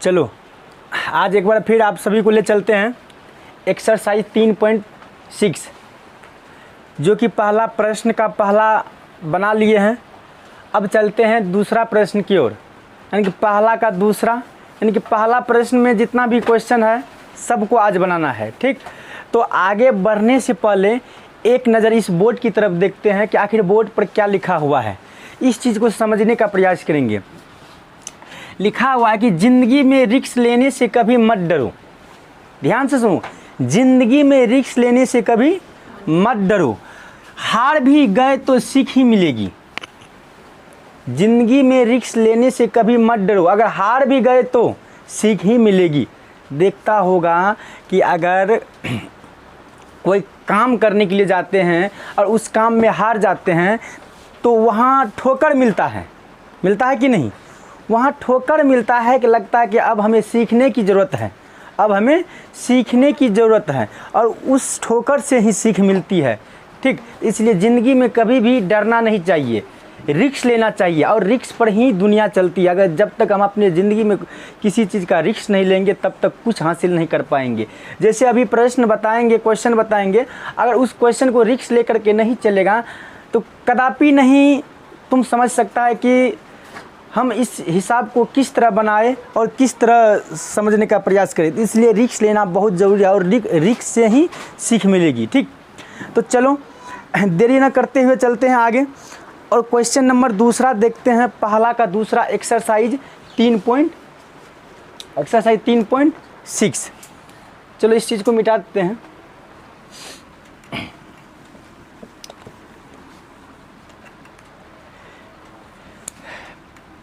चलो आज एक बार फिर आप सभी को ले चलते हैं एक्सरसाइज 3.6 जो कि पहला प्रश्न का पहला बना लिए हैं। अब चलते हैं दूसरा प्रश्न की ओर, यानी कि पहला का दूसरा, यानी कि पहला प्रश्न में जितना भी क्वेश्चन है सबको आज बनाना है। ठीक, तो आगे बढ़ने से पहले एक नज़र इस बोर्ड की तरफ देखते हैं कि आखिर बोर्ड पर क्या लिखा हुआ है। इस चीज़ को समझने का प्रयास करेंगे। लिखा हुआ है कि ज़िंदगी में रिस्क लेने से कभी मत डरो। ध्यान से सुनो, ज़िंदगी में रिस्क लेने से कभी मत डरो, हार भी गए तो सीख ही मिलेगी। ज़िंदगी में रिस्क लेने से कभी मत डरो, अगर हार भी गए तो सीख ही मिलेगी। देखता होगा कि अगर कोई काम करने के लिए जाते हैं और उस काम में हार जाते हैं तो वहाँ ठोकर मिलता है कि नहीं? वहाँ ठोकर मिलता है कि लगता है कि अब हमें सीखने की ज़रूरत है, अब हमें सीखने की ज़रूरत है, और उस ठोकर से ही सीख मिलती है। ठीक, इसलिए ज़िंदगी में कभी भी डरना नहीं चाहिए, रिस्क लेना चाहिए, और रिस्क पर ही दुनिया चलती है। अगर जब तक हम अपनी ज़िंदगी में किसी चीज़ का रिस्क नहीं लेंगे तब तक कुछ हासिल नहीं कर पाएंगे। जैसे अभी प्रश्न बताएंगे, क्वेश्चन बताएंगे, अगर उस क्वेश्चन को रिस्क लेकर के नहीं चलेगा तो कदापि नहीं तुम समझ सकता है कि हम इस हिसाब को किस तरह बनाए और किस तरह समझने का प्रयास करें। इसलिए रिस्क लेना बहुत ज़रूरी है और रिस्क से ही सीख मिलेगी। ठीक, तो चलो देरी न करते हुए चलते हैं आगे और क्वेश्चन नंबर दूसरा देखते हैं। पहला का दूसरा एक्सरसाइज 3.6। चलो इस चीज़ को मिटा देते हैं।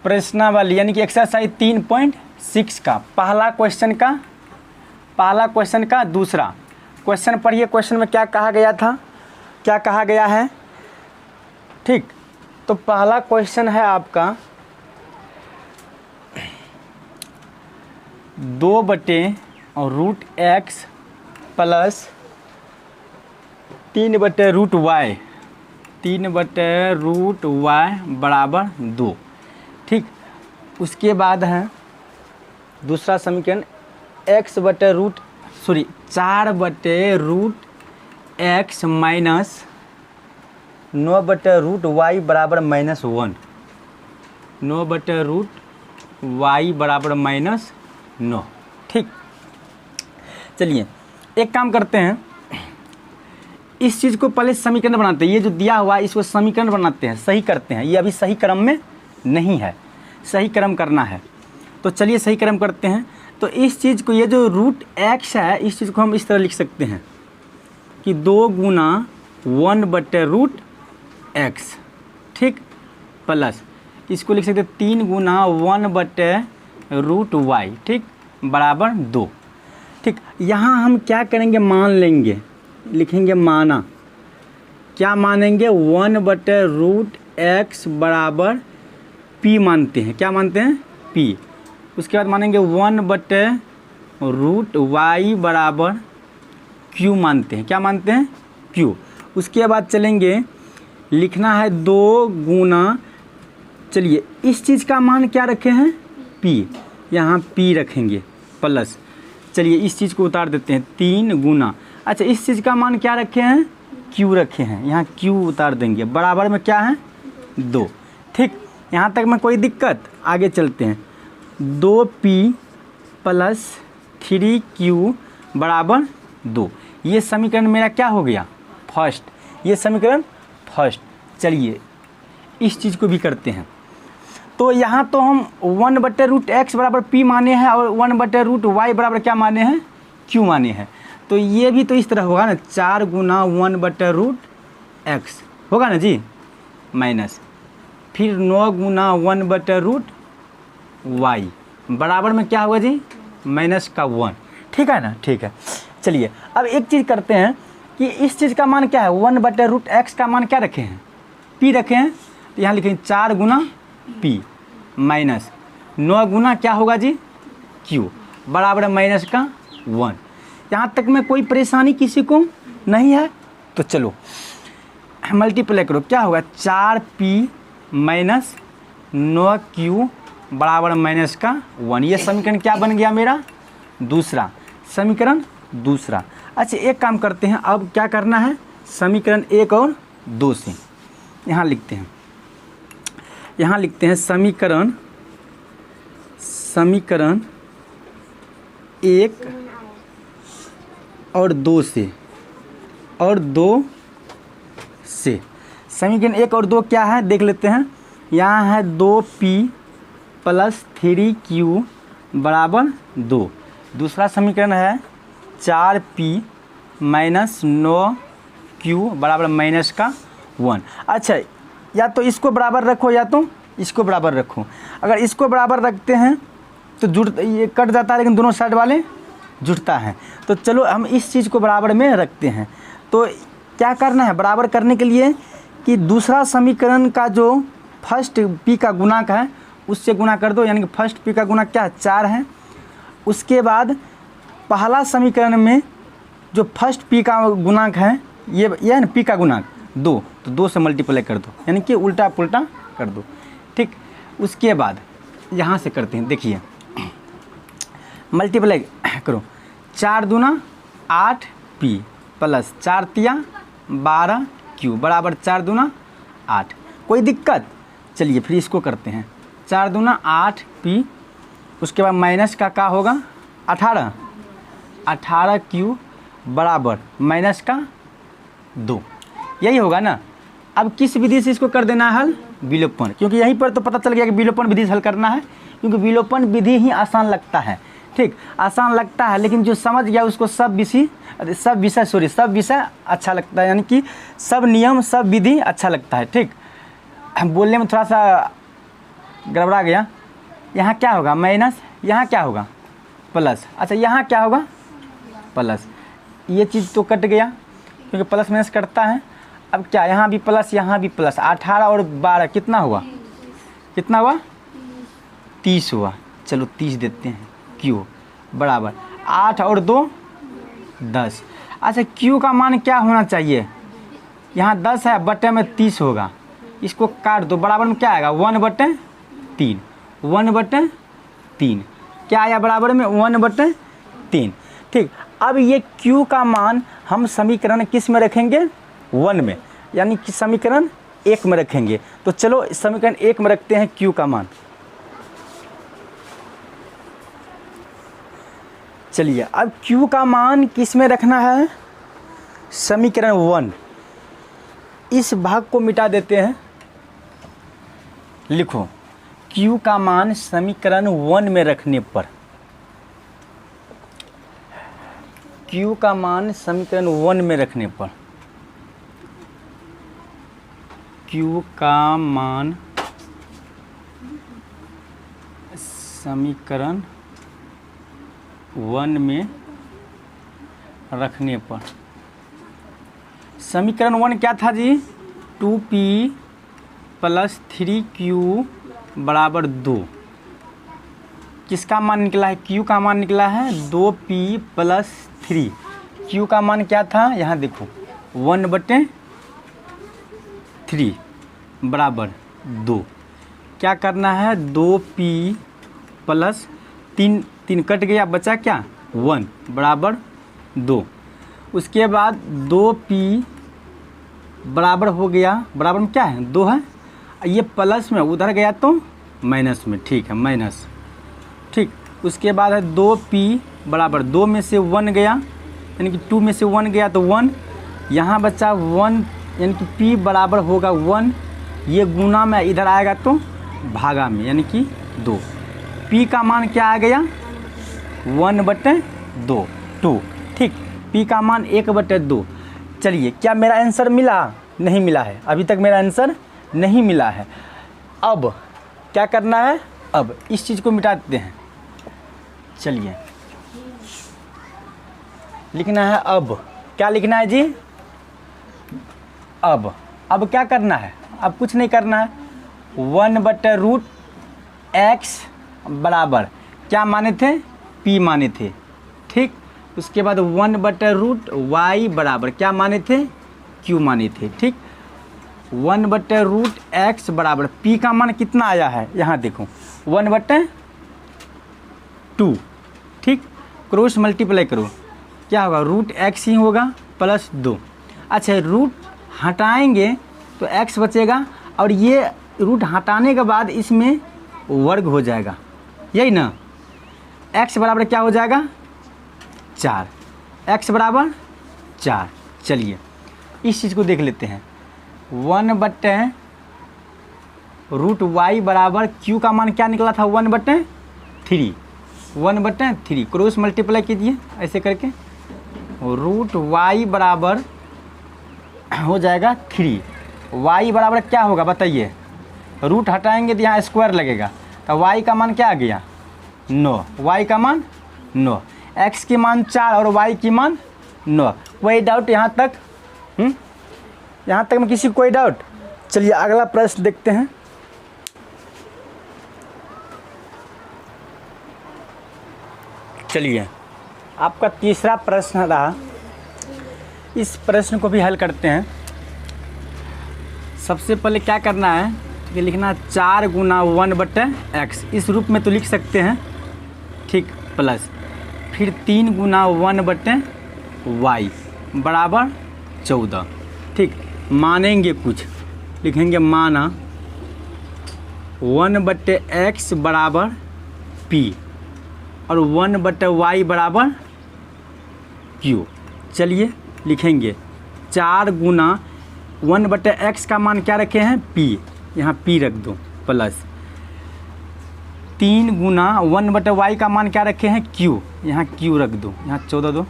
प्रश्नावली यानी कि एक्सरसाइज 3.6 का पहला क्वेश्चन का दूसरा क्वेश्चन पढ़िए। क्वेश्चन में क्या कहा गया था, क्या कहा गया है? ठीक, तो पहला क्वेश्चन है आपका 2/√x प्लस 3/√y, 3/√y बराबर 2। ठीक, उसके बाद है दूसरा समीकरण 4/√x माइनस 9/√y बराबर -1, 9/√y बराबर -9। ठीक, चलिए एक काम करते हैं, इस चीज़ को पहले समीकरण बनाते हैं। ये जो दिया हुआ है इसको समीकरण बनाते हैं, सही करते हैं। ये अभी सही क्रम में नहीं है, सही क्रम करना है, तो चलिए सही क्रम करते हैं। तो इस चीज़ को, ये जो √x है, इस चीज़ को हम इस तरह लिख सकते हैं कि 2 गुना 1/√x, ठीक, प्लस इसको लिख सकते हैं 3 गुना 1/√y, ठीक, बराबर 2। ठीक, यहाँ हम क्या करेंगे, मान लेंगे, लिखेंगे माना। क्या मानेंगे? 1/√x बराबर p मानते हैं। क्या मानते हैं? p। उसके बाद मानेंगे 1/√y बराबर q मानते हैं। क्या मानते हैं? q। उसके बाद चलेंगे, लिखना है 2 गुना, चलिए इस चीज़ का मान क्या रखे हैं? p, यहाँ p रखेंगे, प्लस, चलिए इस चीज़ को उतार देते हैं, 3 गुना, अच्छा इस चीज़ का मान क्या रखे हैं? q रखे हैं, यहाँ q उतार देंगे, बराबर में क्या है? 2। ठीक, यहाँ तक में कोई दिक्कत? आगे चलते हैं। 2p प्लस 3q बराबर 2। ये समीकरण मेरा क्या हो गया? फर्स्ट। ये समीकरण फर्स्ट। चलिए इस चीज़ को भी करते हैं। तो यहाँ तो हम 1/√x बराबर p माने हैं और 1/√y बराबर क्या माने हैं? q माने हैं। तो ये भी तो इस तरह होगा ना, 4 गुना 1/√x होगा ना जी, माइनस फिर 9 गुना 1/√y बराबर में क्या होगा जी? -1। ठीक है ना? ठीक है, चलिए अब एक चीज़ करते हैं कि इस चीज़ का मान क्या है? 1/√x का मान क्या रखे हैं? p रखे हैं, तो यहाँ लिखेंगे 4 गुना p माइनस 9 गुना क्या होगा जी? q बराबर -1। यहाँ तक में कोई परेशानी किसी को नहीं है? तो चलो मल्टीप्लाई करो, क्या होगा? 4p माइनस 9q बराबर माइनस का 1। ये समीकरण क्या बन गया मेरा? दूसरा समीकरण दूसरा। अच्छा एक काम करते हैं, अब क्या करना है, समीकरण 1 और 2 से यहाँ लिखते हैं, समीकरण 1 और 2 से, समीकरण 1 और 2 क्या है देख लेते हैं। यहाँ है 2p + 3q बराबर 2। दूसरा समीकरण है 4p - 9q बराबर माइनस का 1। अच्छा या तो इसको बराबर रखो या तो इसको बराबर रखो। अगर इसको बराबर रखते हैं तो ये कट जाता है, लेकिन दोनों साइड वाले जुड़ता है। तो चलो हम इस चीज़ को बराबर में रखते हैं। तो क्या करना है बराबर करने के लिए कि दूसरा समीकरण का जो फर्स्ट p का गुणांक है उससे गुणा कर दो, यानी कि फर्स्ट p का गुणांक क्या है 4 है। उसके बाद पहला समीकरण में जो फर्स्ट p का गुणांक है ये है ना p का गुणांक 2, तो 2 से मल्टीप्लाई कर दो, यानी कि उल्टा पुल्टा कर दो। ठीक, उसके बाद यहाँ से करते हैं, देखिए मल्टीप्लाई करो, 4 दूना 8p + 4 तिया 12q बराबर 4 दूना 8। कोई दिक्कत? चलिए फिर इसको करते हैं, 4 दूना 8p, उसके बाद माइनस का क्या होगा 18q बराबर माइनस का 2, यही होगा ना। अब किस विधि से इसको कर देना है हल? विलोपन, क्योंकि यहीं पर तो पता चल गया कि विलोपन विधि से हल करना है, क्योंकि विलोपन विधि ही आसान लगता है। ठीक, आसान लगता है, लेकिन जो समझ गया उसको सब विषय अच्छा लगता है, यानी कि सब नियम सब विधि अच्छा लगता है। ठीक, बोलने में थोड़ा सा गड़बड़ा गया। यहाँ क्या होगा माइनस, यहाँ क्या होगा प्लस। अच्छा यहाँ क्या होगा प्लस, ये चीज़ तो कट गया क्योंकि प्लस माइनस कटता है। अब क्या, यहाँ भी प्लस यहाँ भी प्लस, 18 और 12 कितना हुआ, 30 हुआ। चलो 30 देते हैं, क्यू बराबर 8 और 2 10। अच्छा क्यू का मान क्या होना चाहिए, यहाँ 10 है, बटे में 30 होगा, इसको काट दो, बराबर में क्या आएगा 1/3, 1/3 क्या आया बराबर में 1/3। ठीक, अब ये Q का मान हम समीकरण किस में रखेंगे 1 में, यानी कि समीकरण 1 में रखेंगे। तो चलो समीकरण 1 में रखते हैं Q का मान। चलिए अब Q का मान किस में रखना है, समीकरण 1। इस भाग को मिटा देते हैं, लिखो Q का मान समीकरण 1 में रखने पर, Q का मान समीकरण 1 में रखने पर, Q का मान समीकरण 1 में रखने पर, समीकरण 1 क्या था जी, 2p + 3q बराबर 2। किसका मान निकला है, Q का मान निकला है 2p + 3। Q का मान क्या था, यहाँ देखो 1/3 बराबर 2। क्या करना है, 2p + 3 कट गया, बचा क्या 1 बराबर 2। उसके बाद 2p बराबर हो गया, बराबर में क्या है 2 है, ये प्लस में उधर गया तो माइनस में, ठीक है माइनस। ठीक, उसके बाद है 2p बराबर 2 में से 1 गया, यानी कि 2 में से 1 गया तो 1, यहाँ बचा 1, यानी कि p बराबर होगा 1, ये गुना में इधर आएगा तो भागा में, यानी कि 2। p का मान क्या आ गया 1/2। ठीक, p का मान 1/2। चलिए क्या मेरा आंसर मिला, नहीं मिला है, अभी तक मेरा आंसर नहीं मिला है। अब क्या करना है, अब इस चीज़ को मिटा देते हैं। चलिए लिखना है, अब क्या लिखना है जी, अब क्या करना है, अब कुछ नहीं करना है, 1/√x बराबर क्या माने थे, p माने थे। ठीक, उसके बाद 1/√y बराबर क्या माने थे, q माने थे। ठीक, 1/√x बराबर p का मान कितना आया है, यहाँ देखो 1/2, ठीक, क्रॉस मल्टीप्लाई करो, क्या होगा √x ही होगा प्लस 2। अच्छा रूट हटाएंगे तो x बचेगा और ये रूट हटाने के बाद इसमें वर्ग हो जाएगा, यही ना। x बराबर क्या हो जाएगा 4, x बराबर 4। चलिए इस चीज़ को देख लेते हैं। 1/√y बराबर q का मान क्या निकला था 1/3, 1/3 क्रॉस मल्टीप्लाई कीजिए ऐसे करके, √y बराबर हो जाएगा 3। y बराबर क्या होगा बताइए, रूट हटाएंगे तो यहाँ स्क्वायर लगेगा, तो y का मान क्या आ गया 9, y का मान 9, x की मान 4 और y की मान 9। कोई डाउट यहाँ तक? यहाँ तक में किसी को कोई डाउट? चलिए अगला प्रश्न देखते हैं। चलिए आपका तीसरा प्रश्न रहा, इस प्रश्न को भी हल करते हैं। सबसे पहले क्या करना है कि लिखना 4 गुना 1/x, इस रूप में तो लिख सकते हैं, ठीक, प्लस फिर 3 गुना 1/y बराबर 14, ठीक। मानेंगे कुछ, लिखेंगे माना 1/x बराबर p और 1/y बराबर q। चलिए लिखेंगे 4 गुना 1/x का मान क्या रखे हैं p, यहाँ p रख दो, प्लस 3 गुना 1/y का मान क्या रखे हैं q, यहाँ q रख दो, यहाँ 14 दो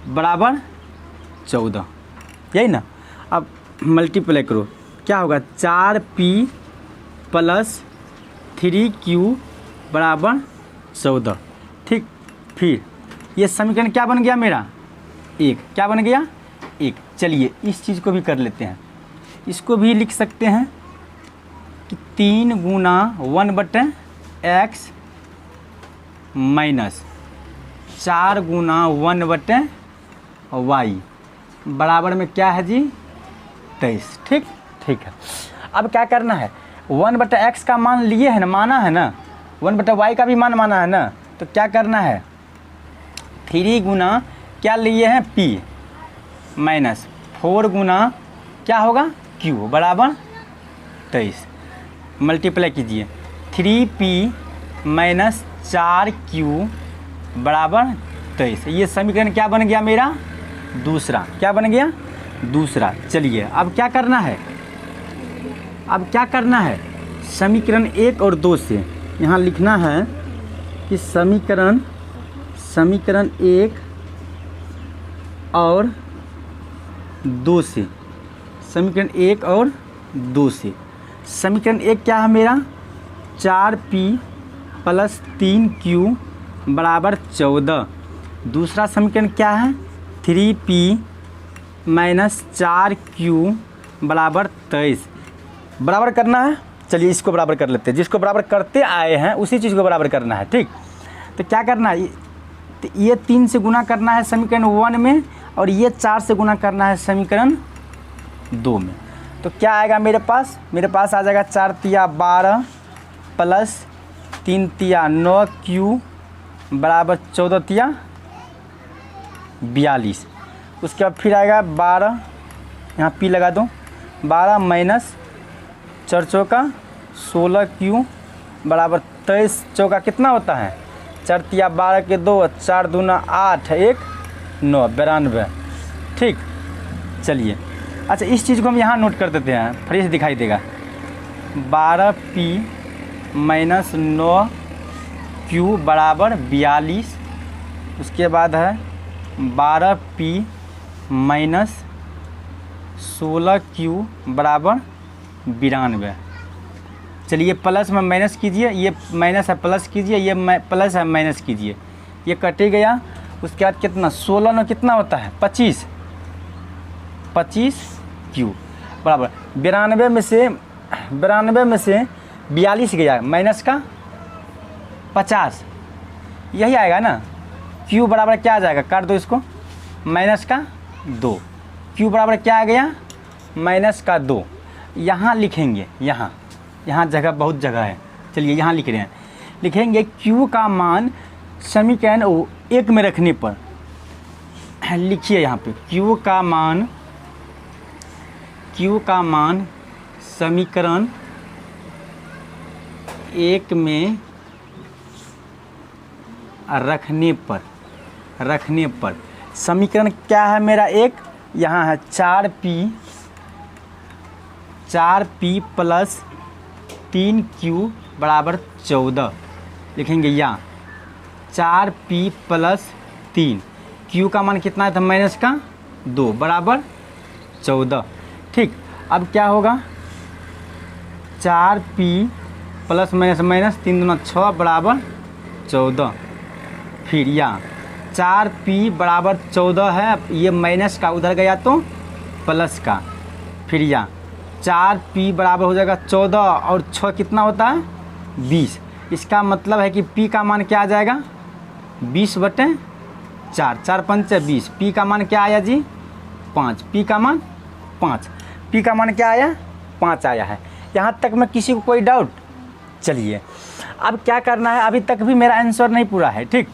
बराबर 14, यही ना। अब मल्टीप्लाई करो, क्या होगा 4p प्लस 3q बराबर 14, ठीक। फिर ये समीकरण क्या बन गया मेरा 1, क्या बन गया 1। चलिए इस चीज़ को भी कर लेते हैं, इसको भी लिख सकते हैं कि 3 गुना 1/x माइनस 4 गुना 1/y बराबर में क्या है जी 23, ठीक, ठीक है। अब क्या करना है 1/x का मान लिए है ना, माना है ना, 1/y का भी मान माना है ना, तो क्या करना है 3 गुना क्या लिए हैं p माइनस 4 गुना क्या होगा q बराबर 23, मल्टीप्लाई कीजिए 3p माइनस 4q बराबर 23। ये समीकरण क्या बन गया मेरा दूसरा, क्या बन गया दूसरा। चलिए अब क्या करना है, अब क्या करना है समीकरण 1 और 2 से यहाँ लिखना है कि समीकरण 1 और 2 से, समीकरण 1 और 2 से, समीकरण 1 क्या है मेरा 4p प्लस 3q बराबर 14। दूसरा समीकरण क्या है 3p माइनस 4q बराबर 23। बराबर करना है, चलिए इसको बराबर कर लेते हैं, जिसको बराबर करते आए हैं उसी चीज़ को बराबर करना है, ठीक। तो क्या करना है, तो ये 3 से गुना करना है समीकरण 1 में और ये 4 से गुना करना है समीकरण 2 में। तो क्या आएगा मेरे पास आ जाएगा 4 तिया 12 प्लस 3 तिया 9q बराबर 14 तिया 42। उसके बाद फिर आएगा 12, यहाँ p लगा दो, 12 माइनस 4 चौका 16q बराबर 23 चौका कितना होता है 4 तिया 12 के 2, 4 दूना 8, 1 9 92, ठीक। चलिए अच्छा इस चीज़ को हम यहाँ नोट कर देते हैं, फ्रेश दिखाई देगा। 12p माइनस 9q बराबर 42। उसके बाद है 12p माइनस 16q बराबर 92। चलिए प्लस में माइनस कीजिए, ये माइनस है प्लस कीजिए, ये प्लस है माइनस कीजिए, ये कटे गया। उसके बाद कितना 16 में कितना होता है 25 q बराबर 92 में से 42 गया माइनस का 50, यही आएगा ना। q बराबर क्या आ जाएगा, काट दो इसको, माइनस का 2, q बराबर क्या आ गया माइनस का 2। यहाँ लिखेंगे, यहाँ यहाँ जगह बहुत जगह है, चलिए यहाँ लिख रहे हैं, लिखेंगे Q का मान समीकरण 1 में रखने पर, लिखिए यहाँ पे Q का मान समीकरण 1 में रखने पर समीकरण क्या है मेरा एक, यहाँ है 4p प्लस 3q बराबर 14, लिखेंगे यहाँ 4p प्लस 3, q का मान कितना है था माइनस का 2 बराबर 14। ठीक, अब क्या होगा 4p प्लस माइनस 3 दूना 6 बराबर 14। फिर यहाँ 4p बराबर 14 है, ये माइनस का उधर गया तो प्लस का, फिर यहाँ 4p बराबर हो जाएगा 14 और 6 कितना होता है 20। इसका मतलब है कि p का मान क्या आ जाएगा 20/4, 4 5 20, p का मान क्या आया जी 5, p का मान 5, p का मान क्या आया 5 आया है। यहाँ तक में किसी को कोई डाउट? चलिए अब क्या करना है, अभी तक भी मेरा आंसर नहीं पूरा है। ठीक,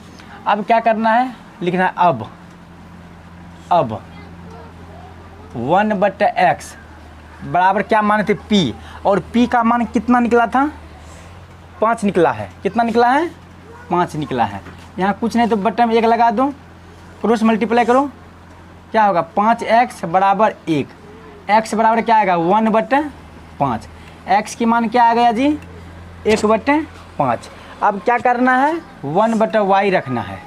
अब क्या करना है, लिखना है अब 1/x बराबर क्या माने थे p, और p का मान कितना निकला था 5 निकला है, कितना निकला है 5 निकला है। यहाँ कुछ नहीं तो बट्टे में 1 लगा दो, क्रॉस मल्टीप्लाई करो, क्या होगा 5x बराबर 1, x बराबर क्या आएगा 1/5, x की मान क्या आ गया जी 1/5। अब क्या करना है 1/y रखना है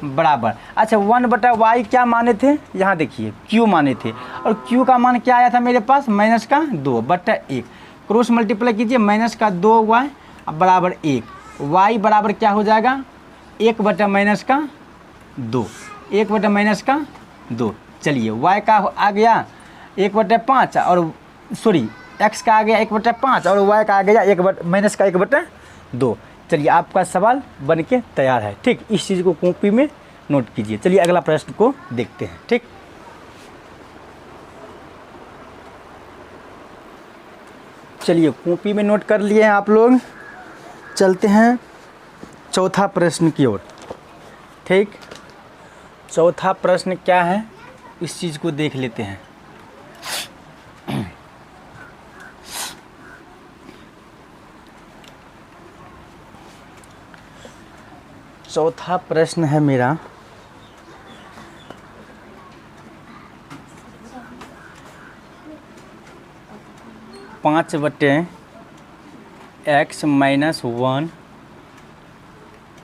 बराबर, अच्छा 1/y क्या माने थे, यहाँ देखिए q माने थे, और q का मान क्या आया था मेरे पास माइनस का 2/1, क्रॉस मल्टीप्लाई कीजिए माइनस का 2y बराबर 1, y बराबर क्या हो जाएगा 1/-2। चलिए y का आ गया 1/5 और सॉरी x का आ गया 1/5 और y का आ गया -1/2। चलिए आपका सवाल बन के तैयार है। ठीक, इस चीज़ को कॉपी में नोट कीजिए। चलिए अगला प्रश्न को देखते हैं। ठीक, चलिए कॉपी में नोट कर लिए हैं आप लोग, चलते हैं चौथा प्रश्न की ओर। ठीक, चौथा प्रश्न क्या है इस चीज़ को देख लेते हैं। चौथा प्रश्न है मेरा 5/x - 1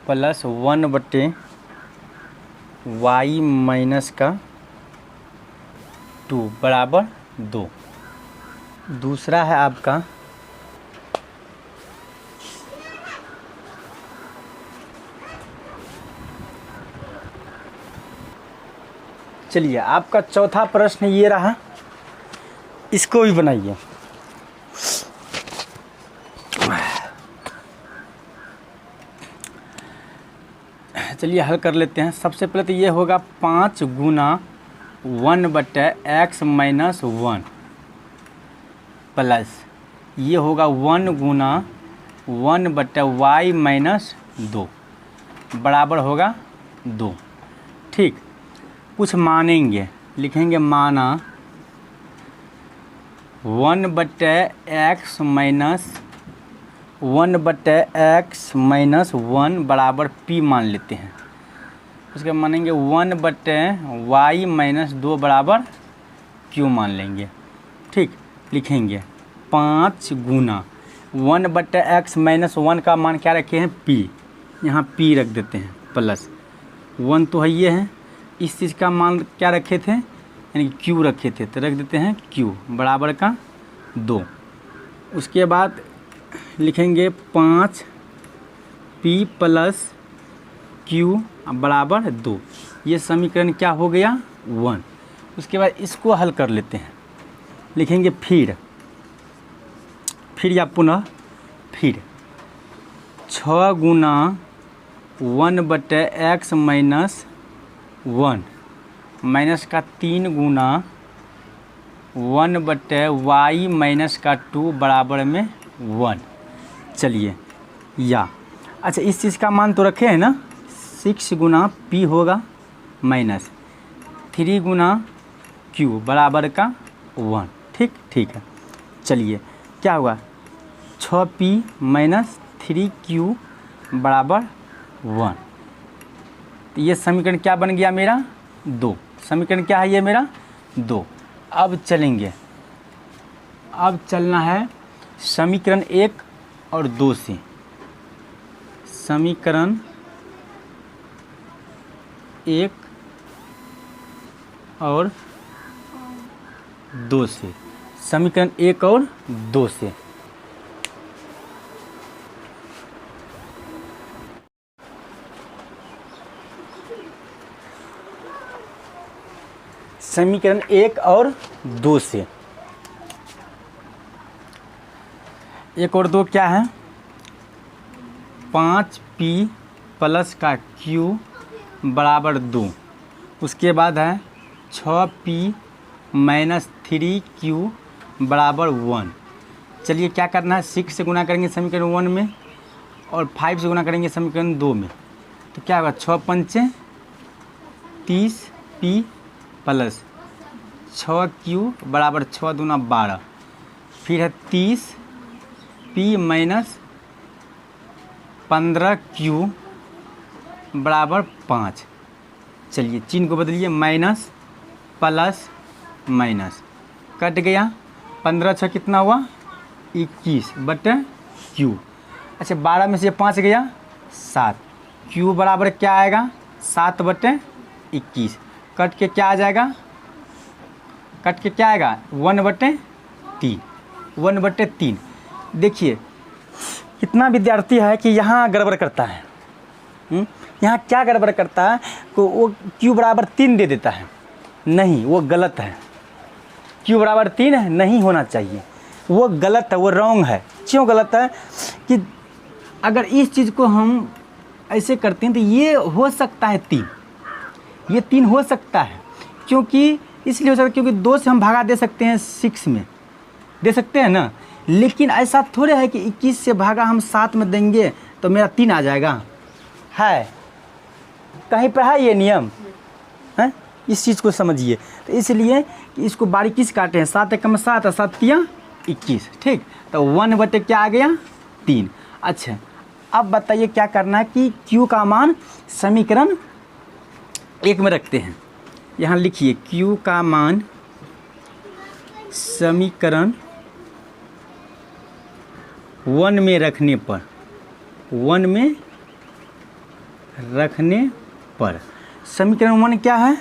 प्लस 1/y माइनस का 2 बराबर 2। दूसरा है आपका चलिए आपका चौथा प्रश्न ये रहा, इसको भी बनाइए। चलिए हल कर लेते हैं। सबसे पहले तो ये होगा 5 गुना 1/x - 1 प्लस ये होगा 1 गुना 1/y माइनस 2 बराबर होगा 2। ठीक, कुछ मानेंगे, लिखेंगे माना 1/x - 1 बराबर p मान लेते हैं। उसके मानेंगे 1/y माइनस 2 बराबर q मान लेंगे। ठीक, लिखेंगे 5 गुना 1/x - 1 का मान क्या रखे हैं p, यहाँ p रख देते हैं, प्लस 1 तो है ये है, इस चीज़ का मान क्या रखे थे यानी कि q रखे थे, तो रख देते हैं q बराबर का 2। उसके बाद लिखेंगे 5p प्लस q बराबर 2, ये समीकरण क्या हो गया 1। उसके बाद इसको हल कर लेते हैं, लिखेंगे फिर या पुनः फिर 6 गुना 1/x - 1 माइनस का 3 गुना 1/y माइनस का 2 बराबर में 1। चलिए या अच्छा इस चीज़ का मान तो रखे हैं ना, 6 गुना p होगा माइनस 3 गुना q बराबर का 1। ठीक है। चलिए क्या हुआ, 6p माइनस 3q बराबर 1। तो ये समीकरण क्या बन गया मेरा 2। समीकरण क्या है ये मेरा 2। अब चलेंगे, अब चलना है समीकरण 1 और 2 से। समीकरण 1 और 2 से, समीकरण 1 और 2 से। समीकरण 1 और 2 से, 1 और 2 क्या है, 5p प्लस का q बराबर 2। उसके बाद है 6p माइनस 3q बराबर 1। चलिए क्या करना है, 6 से गुना करेंगे समीकरण 1 में और 5 से गुना करेंगे समीकरण 2 में। तो क्या होगा, 6 पंचे 30p प्लस 6q बराबर 6 दूना 12। फिर है 30p माइनस 15q बराबर 5। चलिए चिन्ह को बदलिए, माइनस प्लस माइनस कट गया, 15 6 कितना हुआ 21 बटे q। अच्छा 12 में से 5 गया 7, q बराबर क्या आएगा 7 बटे 21। कट के क्या आ जाएगा, कट के क्या आएगा 1/3, 1/3। देखिए कितना विद्यार्थी है कि यहाँ गड़बड़ करता है। यहाँ क्या गड़बड़ करता है को वो q बराबर 3 दे देता है। नहीं, वो गलत है। q बराबर 3 है, नहीं होना चाहिए, वो गलत है, वो रॉन्ग है। क्यों गलत है कि अगर इस चीज़ को हम ऐसे करते हैं तो ये हो सकता है 3, ये 3 हो सकता है। क्योंकि इसलिए हो सकता है क्योंकि 2 से हम भागा दे सकते हैं 6 में, दे सकते हैं ना। लेकिन ऐसा थोड़े है कि 21 से भागा हम 7 में देंगे तो मेरा 3 आ जाएगा। है कहीं पर है ये नियम है, इस चीज़ को समझिए। तो इसलिए कि इसको बारीकी से काटे हैं, 7 एकम 7 और 7 तिया 21। ठीक, तो 1 बटे क्या आ गया 3। अच्छा अब बताइए क्या करना है कि q का मान समीकरण 1 में रखते हैं। यहाँ लिखिए q का मान समीकरण 1 में रखने पर, 1 में रखने पर समीकरण 1 क्या है,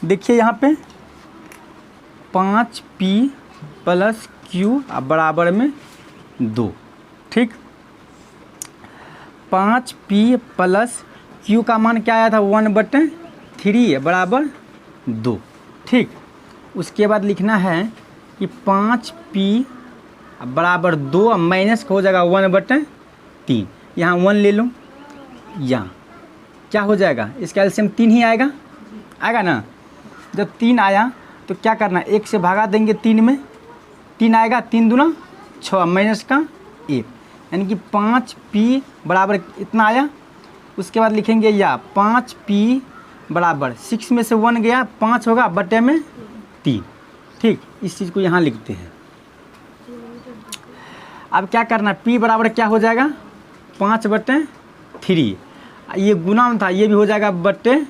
देखिए यहाँ पे 5p प्लस q बराबर में 2। ठीक, 5p प्लस q का मान क्या आया था 1/3 बराबर 2। ठीक, उसके बाद लिखना है कि 5p बराबर 2 माइनस हो जाएगा 1/3। यहाँ 1 ले लो, यहाँ क्या हो जाएगा, इसका एलसीएम 3 ही आएगा, आएगा ना। जब 3 आया तो क्या करना, 1 से भागा देंगे 3 में, 3 आएगा, 3 दूना 6 माइनस का 1, यानी कि 5p बराबर इतना आया। उसके बाद लिखेंगे या 5p बराबर 6 में से 1 गया 5 होगा बटे में 3। ठीक, इस चीज़ को यहाँ लिखते हैं। अब क्या करना, p बराबर क्या हो जाएगा 5/3। ये गुना में था, ये भी हो जाएगा बटे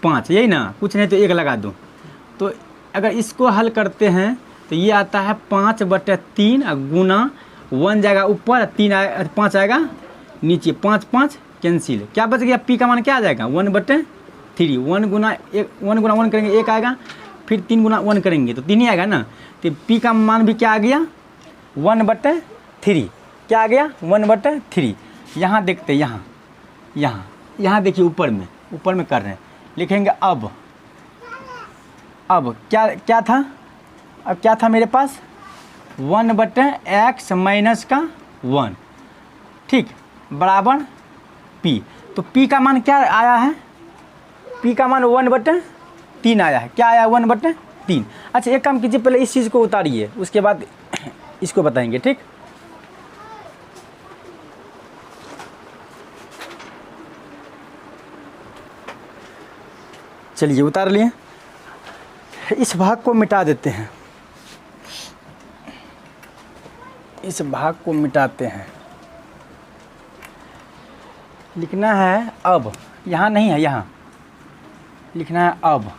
5, यही ना, कुछ नहीं तो 1 लगा दो। तो अगर इसको हल करते हैं तो ये आता है 5/3 गुना 1 जाएगा ऊपर, 5 आएगा नीचे, 5 5 कैंसिल, क्या बच गया, p का मान क्या आ जाएगा 1/3। 1 गुना 1 करेंगे 1 आएगा, फिर 3 गुना 1 करेंगे तो 3 ही आएगा ना। तो p का मान भी क्या आ गया 1/3, क्या आ गया 1/3। यहाँ देखते, यहाँ देखिए ऊपर में कर रहे हैं, लिखेंगे अब क्या था, अब क्या था मेरे पास 1/x माइनस का 1। ठीक, बराबर p। तो p का मान क्या आया है, p का मान 1/3 आया है। क्या आया 1/3, 3। अच्छा एक काम कीजिए, पहले इस चीज़ को उतारिए, उसके बाद इसको बताएंगे, ठीक। चलिए उतार लिए। इस भाग को मिटा देते हैं, इस भाग को मिटाते हैं। लिखना है अब, यहाँ नहीं है, यहाँ लिखना है अब।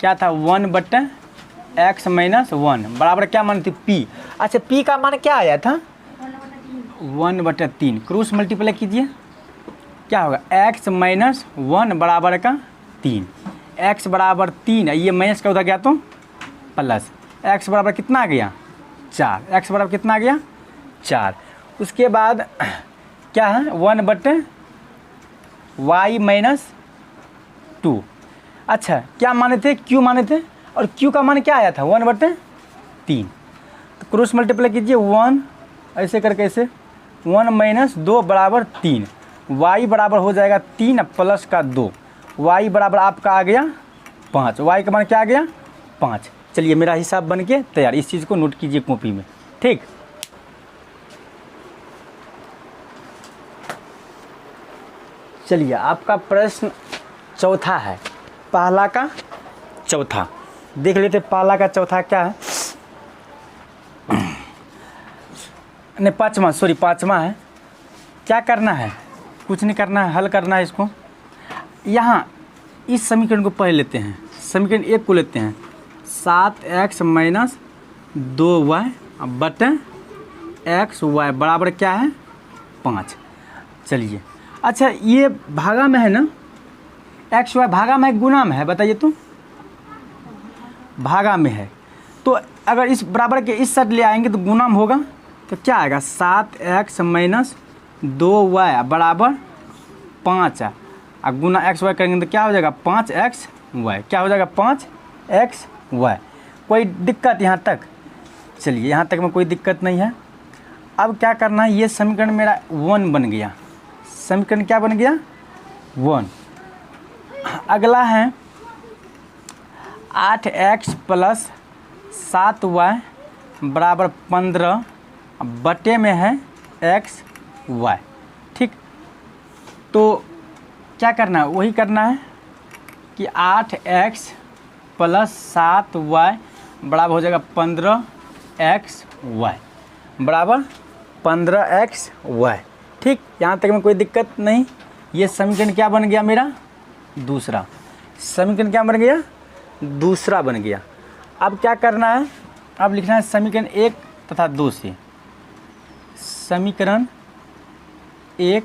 क्या था 1/x - 1 बराबर क्या मान थी p। अच्छा p का मान क्या आया था 1/3। क्रॉस मल्टीप्लाई कीजिए, क्या होगा x - 1 बराबर का 3। x बराबर 3, ये माइनस का उधर गया तो प्लस। x बराबर कितना आ गया 4। x बराबर कितना आ गया 4। उसके बाद क्या है 1/y - 2। अच्छा क्या माने थे q माने थे, और q का मान क्या आया था 1/3। तो क्रॉस मल्टीप्लाई कीजिए 1 ऐसे करके, ऐसे 1 - 2 बराबर 3। y बराबर हो जाएगा 3 प्लस का 2। y बराबर आपका आ गया 5। y का मान क्या आ गया 5। चलिए मेरा हिसाब बन के तैयार, इस चीज़ को नोट कीजिए कॉपी में, ठीक। चलिए आपका प्रश्न चौथा है, पहला का चौथा देख लेते। पहला का चौथा क्या है, नहीं पाँचवा, सॉरी पाँचवा है। क्या करना है, कुछ नहीं करना है, हल करना है इसको। यहाँ इस समीकरण को पढ़ लेते हैं, समीकरण 1 को लेते हैं 7x - 2y बटे xy बराबर क्या है 5। चलिए अच्छा ये भागा में है ना, xy भागा में है गुना में है, बताइए तो। भागा में है तो अगर इस बराबर के इस साइड ले आएंगे तो गुना में होगा, तो क्या आएगा 7x - 2y बराबर 5। और गुना xy करेंगे तो क्या हो जाएगा 5xy, क्या हो जाएगा 5xy। कोई दिक्कत यहाँ तक? चलिए यहाँ तक में कोई दिक्कत नहीं है। अब क्या करना है, ये समीकरण मेरा 1 बन गया। समीकरण क्या बन गया 1। अगला है 8x + 7y बराबर 15 बटे में है xy, ठीक। तो क्या करना है, वही करना है कि 8x + 7y बराबर हो जाएगा 15xy बराबर 15xy, ठीक। यहाँ तक में कोई दिक्कत नहीं। ये समीकरण क्या बन गया मेरा दूसरा। समीकरण क्या बन गया दूसरा बन गया। अब क्या करना है, अब लिखना है समीकरण 1 तथा 2 से। समीकरण 1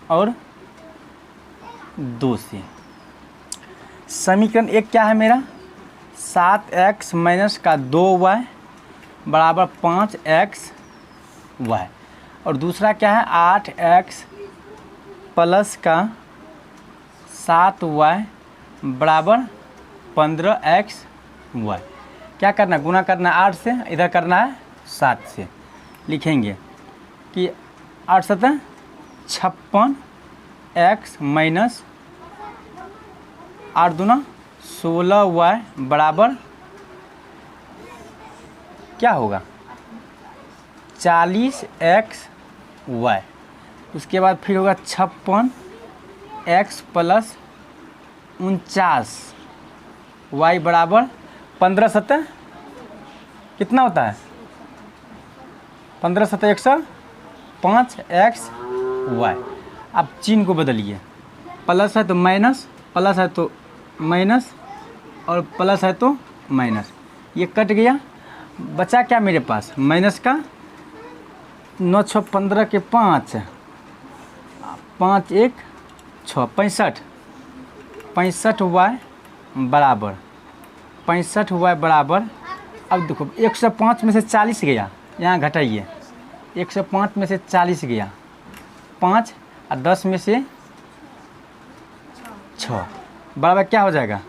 और 2 से। समीकरण 1 क्या है मेरा 7x - 2y बराबर 5xy, और दूसरा क्या है 8x + 7y बराबर 15xy। क्या करना है, गुना करना है 8 से, इधर करना है 7 से। लिखेंगे कि 8 × 7 = 56x - 8 दूना 16y बराबर क्या होगा 40xy। उसके बाद फिर होगा 56x + 49y बराबर 15 × 7 कितना होता है 15 × 7 105xy। अब चिन्ह को बदलिए, प्लस है तो माइनस, प्लस है तो माइनस, और प्लस है तो माइनस। ये कट गया, बचा क्या मेरे पास माइनस का 9 × 6 = 15 के 5, 5 × 1 = 6, 65, 65y बराबर 65y बराबर। अब देखो 105 में से 40 गया, यहाँ घटाइए, 105 में से 40 गया 5, और 10 में से 6 बराबर क्या हो जाएगा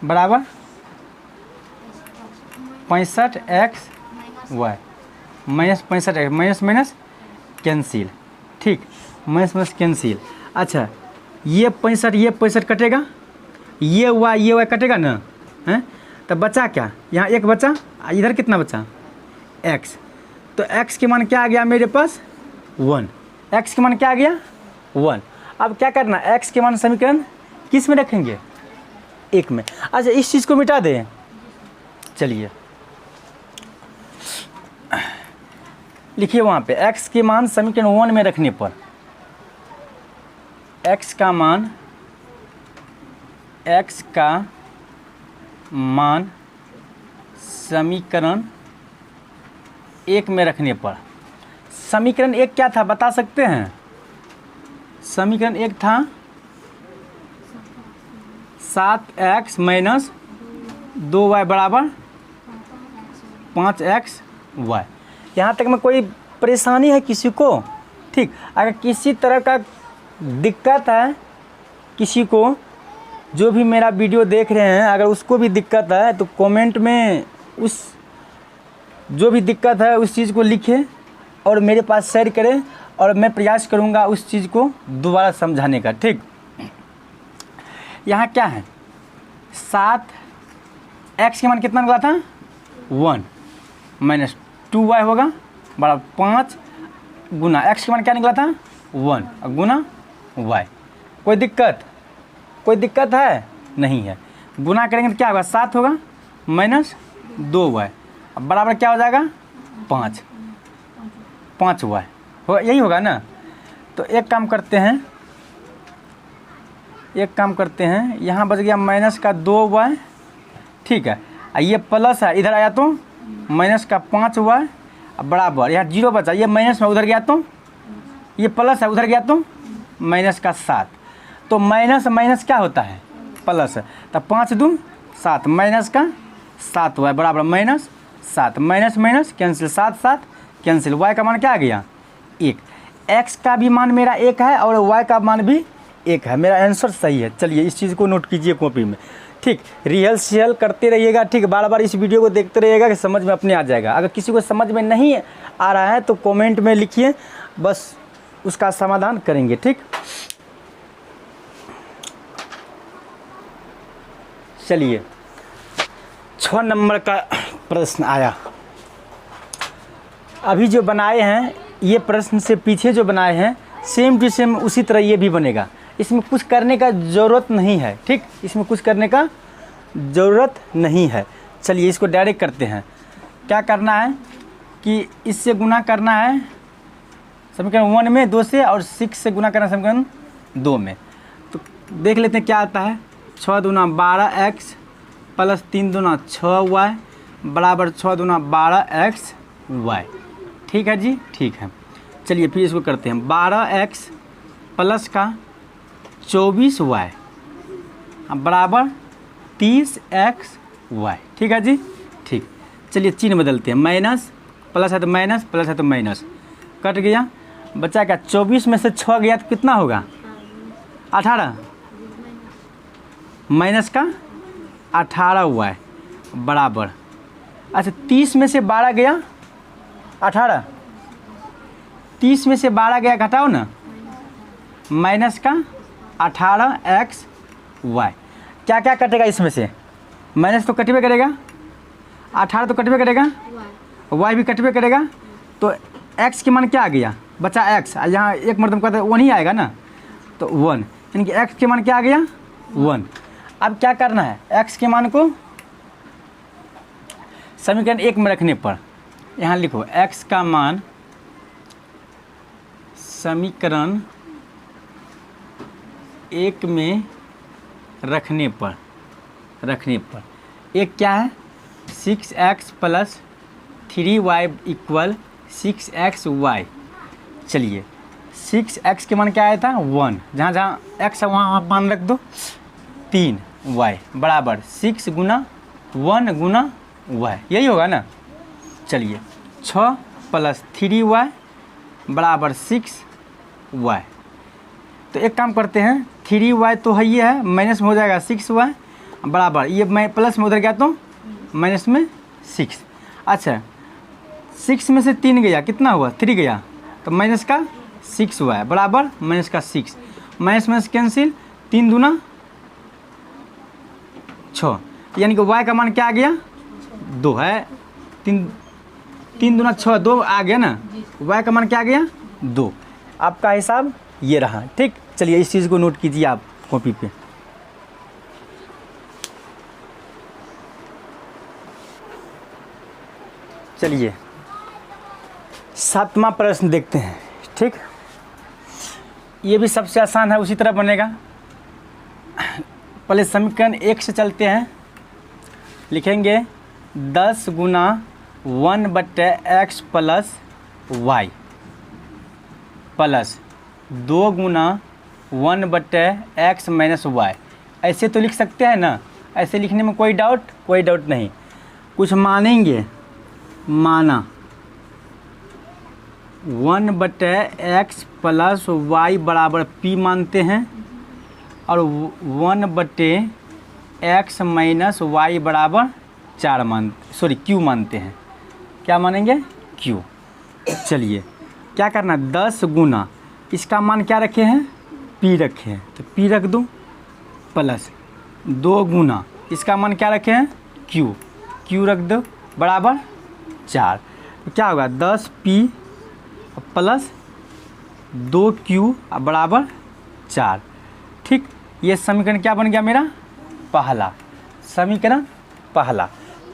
बराबर 65xy minus 65x, minus minus cancel, ठीक, माइनस माइनस कैंसिल। अच्छा ये 65 कटेगा, ये y कटेगा ना, हैं? तब बचा क्या, यहाँ एक बचा, इधर कितना बचा x। तो x के मान क्या आ गया मेरे पास 1, x के मान क्या आ गया 1। अब क्या करना, x के मान समीकरण किस में रखेंगे, 1 में। अच्छा इस चीज़ को मिटा दें, चलिए लिखिए वहाँ पे x के मान समीकरण 1 में रखने पर, x का मान समीकरण 1 में रखने पर, समीकरण 1 क्या था बता सकते हैं, समीकरण 1 था 7x माइनस 2y बराबर 5xy। यहाँ तक में कोई परेशानी है किसी को, ठीक। अगर किसी तरह का दिक्कत है किसी को, जो भी मेरा वीडियो देख रहे हैं, अगर उसको भी दिक्कत है तो कमेंट में उस जो भी दिक्कत है उस चीज़ को लिखें और मेरे पास शेयर करें, और मैं प्रयास करूँगा उस चीज़ को दोबारा समझाने का, ठीक। यहाँ क्या है, 7x के मान कितना निकला था 1 माइनस 2y होगा बराबर 5 गुना x के मान क्या निकला था 1 गुना y। कोई दिक्कत है नहीं है। गुना करेंगे तो क्या होगा 7 होगा माइनस 2y, अब बराबर क्या हो जाएगा 5y हो, यही होगा ना। तो एक काम करते हैं, यहाँ बच गया माइनस का 2y, ठीक है। ये प्लस है, इधर आया तो माइनस का 5y बराबर, यहाँ 0 बचा, ये माइनस में उधर गया तो ये प्लस है, उधर गया तो माइनस का 7। तो माइनस क्या होता है प्लस, तो 5 दूँ 7 माइनस का 7y बराबर minus 7, minus cancel, 7 cancel, y का मान क्या आ गया 1। x का भी मान मेरा 1 है और y का मान भी 1 है, मेरा आंसर सही है। चलिए इस चीज़ को नोट कीजिए कॉपी में, ठीक। रिहर्सल करते रहिएगा, ठीक। बार बार इस वीडियो को देखते रहिएगा कि समझ में अपने आ जाएगा। अगर किसी को समझ में नहीं आ रहा है तो कमेंट में लिखिए, बस उसका समाधान करेंगे, ठीक। चलिए 6 नंबर का प्रश्न आया। अभी जो बनाए हैं ये प्रश्न से पीछे जो बनाए हैं सेम टू सेम उसी तरह ये भी बनेगा, इसमें कुछ करने का ज़रूरत नहीं है, ठीक। इसमें कुछ करने का ज़रूरत नहीं है। चलिए इसको डायरेक्ट करते हैं। क्या करना है कि इससे गुना करना है समीकरण 1 में 2 से, और 6 से गुना करना है समीकरण 2 में। तो देख लेते हैं क्या आता है। 6 दूना 12x प्लस 3 दूना 6y बराबर 6 दूना 12xy, ठीक है जी, ठीक है। चलिए फिर इसको करते हैं, 12x प्लस का 24y बराबर 30xy, ठीक है जी, ठीक। चलिए चिन्ह बदलते हैं, माइनस प्लस है तो माइनस, प्लस है तो माइनस, कट गया, बचा क्या 24 में से 6 गया तो कितना होगा 18, माइनस का 18y बराबर, अच्छा 30 में से 12 गया 18, 30 में से 12 गया घटाओ ना, माइनस का 18xy। क्या क्या कटेगा इसमें से, माइनस तो कटवे करेगा, 18 तो कटवे करेगा, y भी कटवे करेगा, तो x के मान क्या आ गया बचा x, यहाँ एक मतलब कहते हैं 1 ही आएगा ना, तो 1, यानी कि x के मान क्या आ गया 1। अब क्या करना है, x के मान को समीकरण 1 में रखने पर, यहाँ लिखो x का मान समीकरण 1 में रखने पर एक क्या है 6x plus 3y equal 6xy। चलिए 6x के मान क्या आया था 1, जहाँ जहाँ x है वहाँ मान रख दो, 3y बराबर 6 गुना 1 गुना y, यही होगा ना। चलिए 6 प्लस 3y बराबर 6y। तो एक काम करते हैं, 3y तो है ये है, माइनस में हो जाएगा 6y बराबर, ये मैं प्लस में उधर गया तो माइनस में 6। अच्छा 6 में से 3 गया कितना हुआ 3 गया, तो माइनस का 6y बराबर माइनस का 6, माइनस माइनस कैंसिल, 3 दूना 6, यानी कि y का मान क्या आ गया 2 है। 3 दूना 6, 2 आ गया ना, y का मान क्या आ गया 2। आपका हिसाब ये रहा। ठीक, चलिए इस चीज़ को नोट कीजिए आप कॉपी पे। चलिए 7वां प्रश्न देखते हैं। ठीक, ये भी सबसे आसान है, उसी तरह बनेगा। पहले समीकरण 1 से चलते हैं। लिखेंगे 10 गुना 1/x प्लस y प्लस 2 गुना 1/x माइनस y। ऐसे तो लिख सकते हैं ना, ऐसे लिखने में कोई डाउट नहीं। कुछ मानेंगे, माना 1/x प्लस y बराबर p मानते हैं और 1/x माइनस y बराबर 4 q मानते हैं। क्या मानेंगे q। चलिए क्या करना, 10 गुना इसका मान क्या रखे हैं p रखे हैं, तो p रख दूँ, प्लस 2 गुना इसका मान क्या रखे हैं q रख दो, बराबर 4। तो क्या होगा 10p प्लस 2q बराबर 4। ठीक, ये समीकरण क्या बन गया मेरा समीकरण पहला।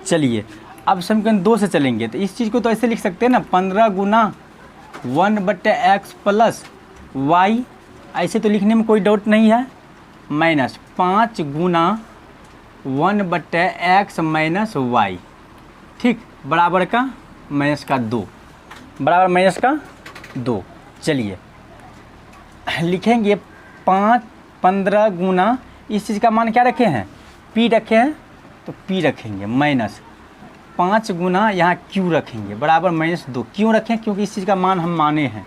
चलिए अब समीकरण 2 से चलेंगे, तो इस चीज़ को तो ऐसे लिख सकते हैं ना, 15 गुना 1/x प्लस y, ऐसे तो लिखने में कोई डाउट नहीं है, माइनस 5 गुना 1/x माइनस y। ठीक, बराबर का माइनस का 2, बराबर माइनस का 2। चलिए लिखेंगे 15 गुना, इस चीज़ का मान क्या रखे हैं p रखे हैं, तो p रखेंगे, माइनस 5 गुना यहाँ q रखेंगे, बराबर माइनस 2। क्यों रखें, क्योंकि इस चीज़ का मान हम माने हैं।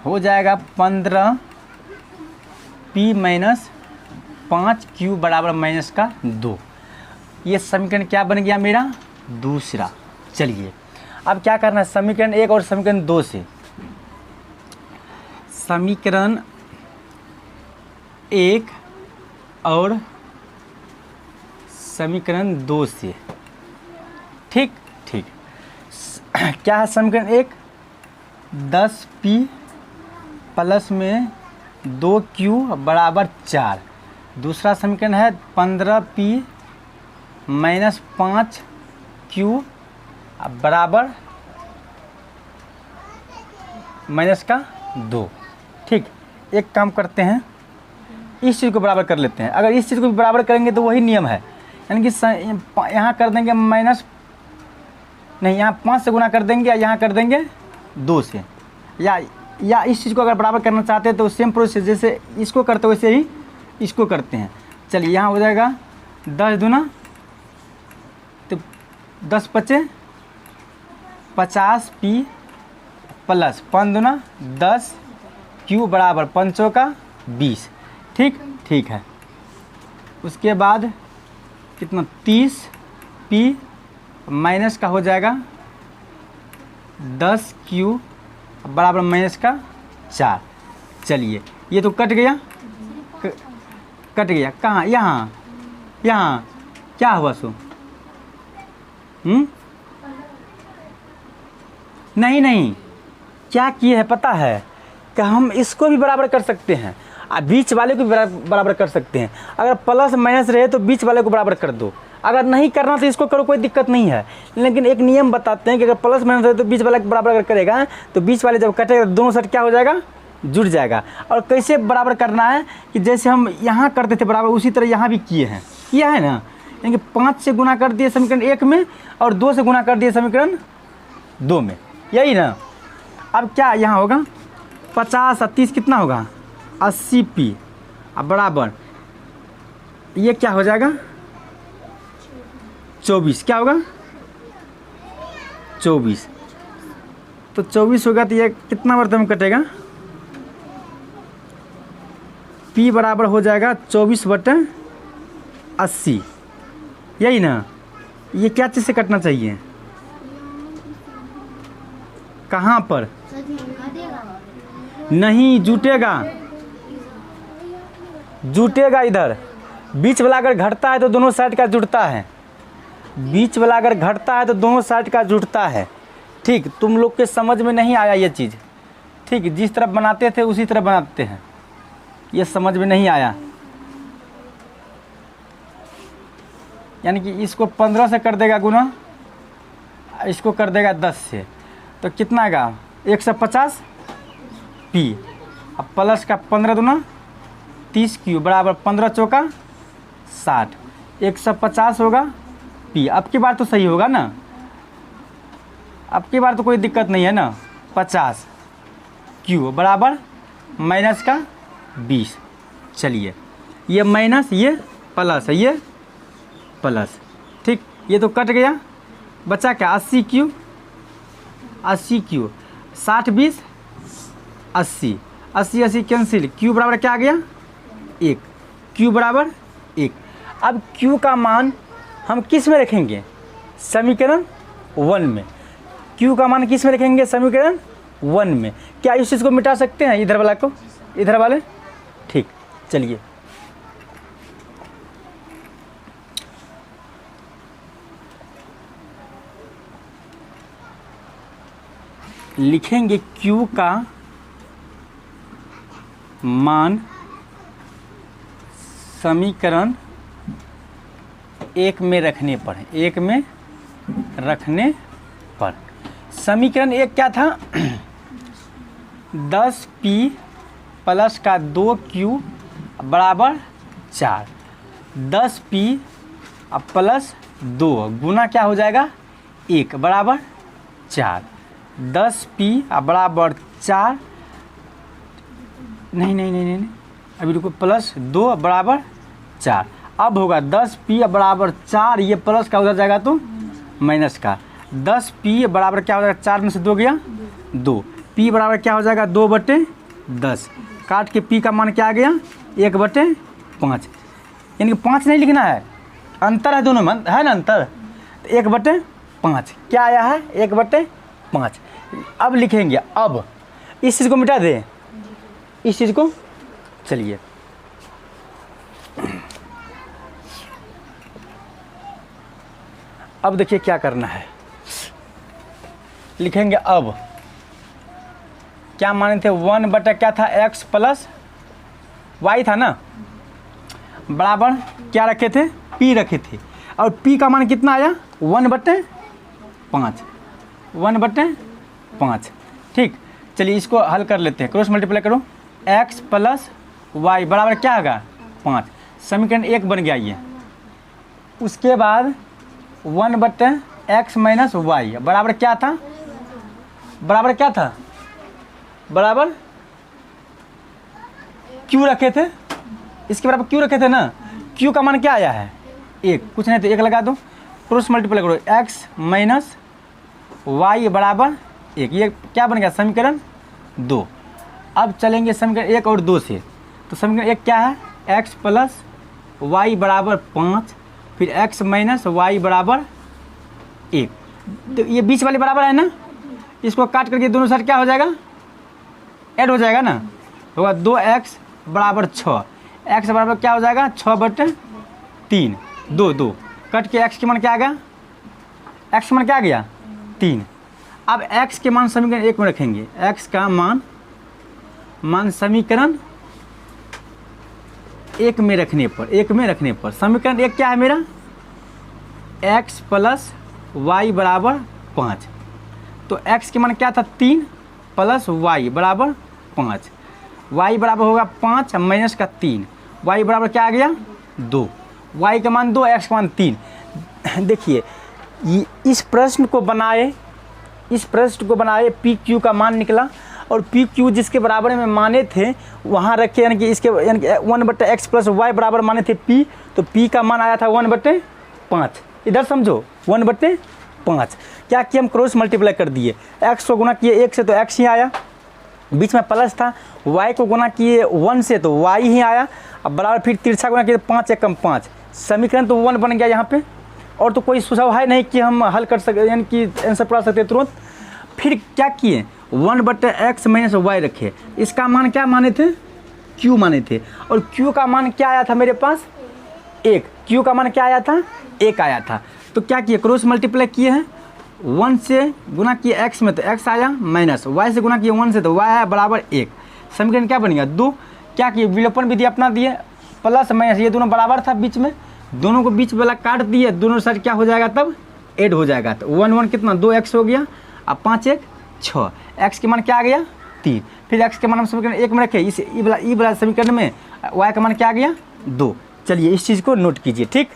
हो जाएगा 15p माइनस 5q बराबर माइनस का 2। ये समीकरण क्या बन गया मेरा दूसरा। चलिए अब क्या करना है, समीकरण 1 और समीकरण 2 से, समीकरण 1 और समीकरण 2 से। ठीक, क्या है समीकरण 1, 10p प्लस में 2q बराबर 4। दूसरा समीकरण है 15p माइनस 5q बराबर माइनस का 2। ठीक, एक काम करते हैं, इस चीज़ को बराबर कर लेते हैं। अगर इस चीज़ को भी बराबर करेंगे तो वही नियम है, यानी कि यहाँ कर देंगे माइनस, नहीं यहाँ 5 से गुना कर देंगे, या यहाँ कर देंगे 2 से, या इस चीज़ को अगर बराबर करना चाहते हैं तो सेम प्रोसेस जैसे इसको करते वैसे ही इसको करते हैं। चलिए यहाँ हो जाएगा 10 दूना तो 10 × 5 = 50p प्लस 5 दूना 10 q बराबर 5 का 20। ठीक है। उसके बाद कितना 30p माइनस का हो जाएगा 10q बराबर माइनस का 4। चलिए ये तो कट गया, कहाँ, यहाँ क्या हुआ सो, नहीं क्या किए है पता है कि हम इसको भी बराबर कर सकते हैं और बीच वाले को भी बराबर कर सकते हैं। अगर प्लस माइनस रहे तो बीच वाले को बराबर कर दो, अगर नहीं करना तो इसको करो, कोई दिक्कत नहीं है। लेकिन एक नियम बताते हैं कि अगर प्लस माइनस रहे तो बीच वाले को बराबर अगर करेगा तो बीच वाले जब कटेगा दोनों साइड क्या हो जाएगा, जुड़ जाएगा। और कैसे बराबर करना है कि जैसे हम यहाँ करते थे बराबर, उसी तरह यहाँ भी किया है ना, यानी कि 5 से गुना कर दिए समीकरण 1 में और 2 से गुना कर दिए समीकरण 2 में, यही ना। अब क्या यहाँ होगा 50 और 30 कितना होगा 80p अब बराबर ये क्या हो जाएगा 24, क्या होगा 24। तो 24 होगा तो ये कितना वर्तन में कटेगा, p बराबर हो जाएगा 24/80, यही ना। ये क्या चीज़ से कटना चाहिए, कहाँ पर, नहीं जुटेगा इधर, बीच वाला अगर घटता है तो दोनों साइड का जुड़ता है, बीच वाला अगर घटता है तो दोनों साइड का जुड़ता है। ठीक, तुम लोग के समझ में नहीं आया ये चीज़। ठीक, जिस तरफ बनाते थे उसी तरफ बनाते हैं, ये समझ में नहीं आया। यानी कि इसको 15 से कर देगा गुना, इसको कर देगा 10 से, तो कितना आएगा 150 पी। अब प्लस का 15 दूना 30 क्यू बराबर 15 चौका 60, 150 होगा पी। अब की बार तो सही होगा ना, अब की बार तो कोई दिक्कत नहीं है ना। 50 क्यू बराबर माइनस का 20। चलिए, ये माइनस, ये प्लस है, ये प्लस। ठीक, ये तो कट गया, बचा क्या 80 क्यू, 80 क्यू 60 20 80, 80 80 कैंसिल, क्यू बराबर क्या आ गया 1, क्यू बराबर 1। अब क्यू का मान हम किस में रखेंगे, समीकरण 1 में। क्यू का मान किस में रखेंगे, समीकरण 1 में। क्या इस चीज़ को मिटा सकते हैं, इधर वाला को, इधर वाले। ठीक, चलिए लिखेंगे Q का मान समीकरण 1 में रखने पर है, 1 में रखने पर। समीकरण 1 क्या था 10p प्लस का 2q बराबर 4। 10p प्लस 2 गुना क्या हो जाएगा 1 बराबर 4। 10p बराबर 4, नहीं, अभी रुको, प्लस 2 बराबर 4। अब होगा 10p बराबर 4, ये प्लस का उधर जाएगा तो माइनस का। 10p बराबर क्या हो जाएगा, 4 में से 2 गया 2, p बराबर क्या हो जाएगा 2/10। काट के p का मान क्या आ गया 1/5। यानी कि 5 नहीं लिखना है, अंतर है दोनों में, है ना अंतर। तो 1/5 क्या आया है 1/5। अब लिखेंगे, अब इस चीज़ को मिटा दें, इस चीज़ को। चलिए अब देखिए क्या करना है, लिखेंगे अब क्या माने थे 1 बटा क्या था x प्लस वाई था ना, बराबर क्या रखे थे p रखे थे। और p का मान कितना आया 1/5, 1/5। ठीक, चलिए इसको हल कर लेते हैं, क्रॉस मल्टीप्लाई करो। x प्लस वाई बराबर क्या होगा 5, समीकरण 1 बन गया ये। उसके बाद 1/x माइनस वाई बराबर क्या था, बराबर क्या था, बराबर q रखे थे, इसके बराबर q रखे थे ना। q का मान क्या आया है 1, कुछ नहीं तो 1 लगा दो, क्रॉस मल्टीप्लाई करो। x माइनस वाई बराबर 1, ये क्या बन गया समीकरण 2। अब चलेंगे समीकरण 1 और 2 से, तो समीकरण 1 क्या है x प्लस वाई बराबर 5, फिर x माइनस वाई बराबर 1। तो ये बीच वाले बराबर है ना, इसको काट करके दोनों साइड क्या हो जाएगा ऐड हो जाएगा ना, होगा 2x बराबर 6। x बराबर क्या हो जाएगा 6/3, 2 कट के x के मान क्या आ गया, x के मान क्या आ गया 3। अब x के मान समीकरण 1 में रखेंगे, x का मान समीकरण 1 में रखने पर, समीकरण 1 क्या है मेरा x प्लस वाई बराबर 5। तो x के मान क्या था 3 प्लस वाई बराबर 5, y बराबर होगा 5 माइनस का 3, y बराबर क्या आ गया 2, y का मान 2, x का मान 3। देखिए इस प्रश्न को बनाए पी क्यू का मान निकला, और पी क्यू जिसके बराबर में माने थे वहाँ रखे, यानी कि इसके 1/x प्लस वाई बराबर माने थे p, तो p का मान आया था 1/5। इधर समझो 1/5। क्या किया हम क्रॉस मल्टीप्लाई कर दिए, x को गुना किए 1 से तो x ही आया, बीच में प्लस था, y को गुना किए 1 से तो y ही आया, अब बराबर फिर तिरछा गुना किए 5 एकम 5, समीकरण तो 1 बन गया यहाँ पे। और तो कोई सुझाव है नहीं कि हम हल कर सकते, यानी कि आंसर पढ़ा सकते तुरंत। फिर क्या किए 1/x माइनस वाई रखे, इसका मान क्या माने थे q माने थे, और q का मान क्या आया था मेरे पास 1, क्यू का मान क्या आया था 1 आया था। तो क्या किए क्रॉस मल्टीप्लाई किए हैं 1 से गुना किए x में तो x आया माइनस y से गुना किए 1 से तो y आया बराबर 1। समीकरण क्या बन गया 2। क्या किए विलोपन विधि अपना दिए प्लस माइनस ये दोनों बराबर था बीच में, दोनों को बीच वाला काट दिए, दोनों साइड क्या हो जाएगा तब ऐड हो जाएगा। तो 1 1 कितना 2x हो गया, अब 5 1 6, x के मान क्या आ गया 3। फिर x के मान हम समीकरण 1 में रखे, इस ई वाला समीकरण में y का मान क्या आ गया 2। चलिए इस चीज़ को नोट कीजिए, ठीक।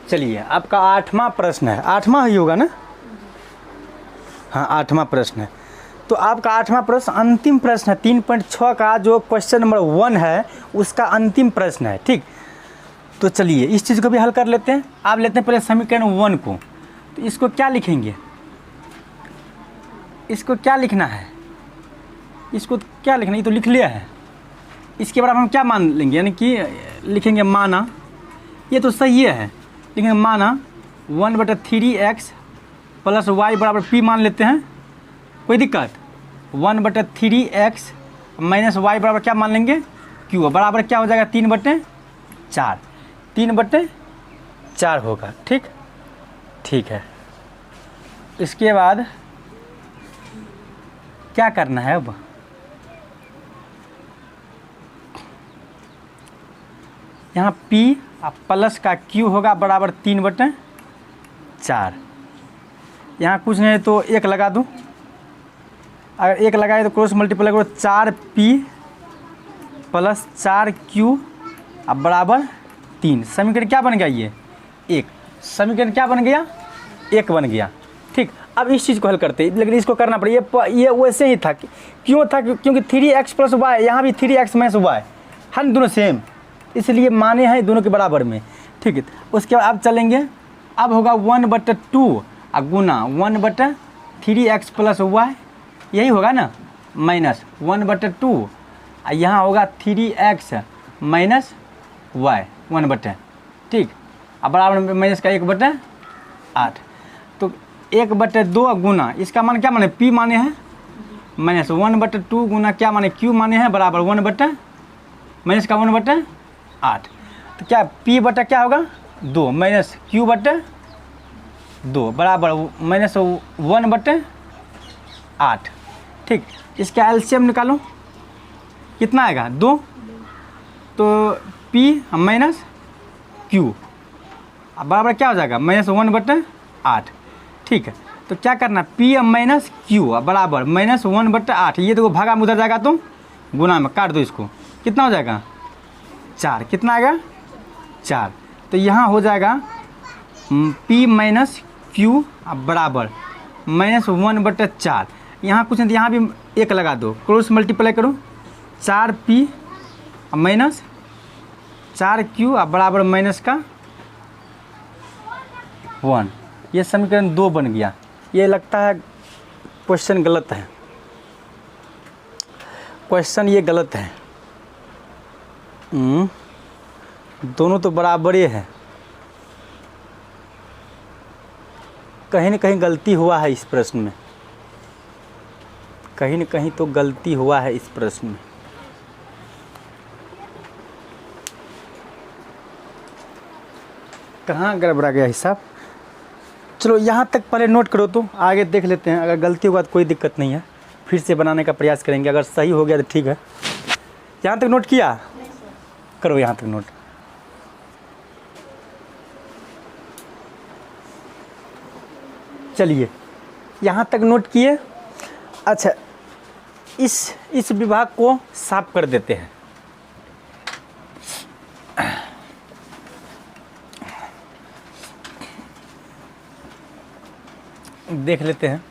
चलिए आपका 8वां प्रश्न है, 8वां ही होगा ना, हाँ 8वां प्रश्न है। तो आपका 8वां प्रश्न अंतिम प्रश्न है, 3.6 का जो क्वेश्चन नंबर 1 है उसका अंतिम प्रश्न है, ठीक। तो चलिए इस चीज़ को भी हल कर लेते हैं। आप लेते हैं पहले समीकरण 1 को, तो इसको क्या लिखेंगे, इसको क्या लिखना है, इसको क्या लिखना है, ये तो लिख लिया है। इसके बाद हम क्या मान लेंगे, यानी कि लिखेंगे माना, ये तो सही है, लेकिन माना 1/3x प्लस y बराबर p मान लेते हैं, कोई दिक्कत। 1/3x माइनस y बराबर क्या मान लेंगे q, बराबर क्या हो जाएगा 3/4, 3/4 होगा, ठीक। ठीक है, इसके बाद क्या करना है, अब यहाँ p प्लस का q होगा बराबर 3/4। यहाँ कुछ नहीं तो 1 लगा दूँ, अगर 1 लगाए तो क्रॉस मल्टीप्लाई करो 4p प्लस 4q अब बराबर 3। समीकरण क्या बन गया ये 1, समीकरण क्या बन गया 1 बन गया, ठीक। अब इस चीज़ को हल करते हैं, लेकिन इसको करना पड़ेगा, ये वैसे ही था, क्यों था क्योंकि 3x प्लस वाई, यहाँ भी 3x माइनस वाई है ना, दोनों सेम, इसलिए माने हैं दोनों के बराबर में, ठीक है। उसके बाद अब चलेंगे, अब होगा 1/2 गुना 1/3x प्लस वाई, यही होगा ना, माइनस 1/2 यहाँ होगा 3x माइनस वाई 1/, ठीक। अब बराबर माइनस का 1/8, तो 1/2 गुना इसका मान क्या माने p माने हैं माइनस 1/2 गुना क्या माने q माने हैं बराबर 1/ माइनस का 1/8, तो क्या p बटा क्या होगा 2 माइनस q/2 बराबर माइनस 1/8, ठीक। इसका एलसीएम निकालो, कितना आएगा 2, तो p माइनस q बराबर क्या हो जाएगा माइनस 1/8, ठीक है। तो क्या करना p माइनस q बराबर माइनस 1/8, ये देखो भागा में उधर जाएगा तो गुना में काट दो इसको, कितना हो जाएगा 4, कितना आएगा 4। तो यहाँ हो जाएगा p माइनस q बराबर माइनस 1/4, यहाँ कुछ नहीं तो यहाँ भी 1 लगा दो, क्रॉस मल्टीप्लाई करो 4p माइनस 4q बराबर माइनस का 1, ये समीकरण 2 बन गया। ये लगता है क्वेश्चन गलत है, क्वेश्चन ये गलत है, दोनों तो बराबर ही है, कहीं न कहीं गलती हुआ है इस प्रश्न में, कहीं न कहीं तो गलती हुआ है इस प्रश्न में। कहाँ गड़बड़ा गया हिसाब। चलो यहाँ तक पहले नोट करो, तो आगे देख लेते हैं, अगर गलती होगा तो कोई दिक्कत नहीं है, फिर से बनाने का प्रयास करेंगे, अगर सही हो गया तो ठीक है। यहाँ तक नोट किया, करो यहाँ तक नोट। चलिए यहाँ तक नोट किए। अच्छा, इस विभाग को साफ कर देते हैं। देख लेते हैं,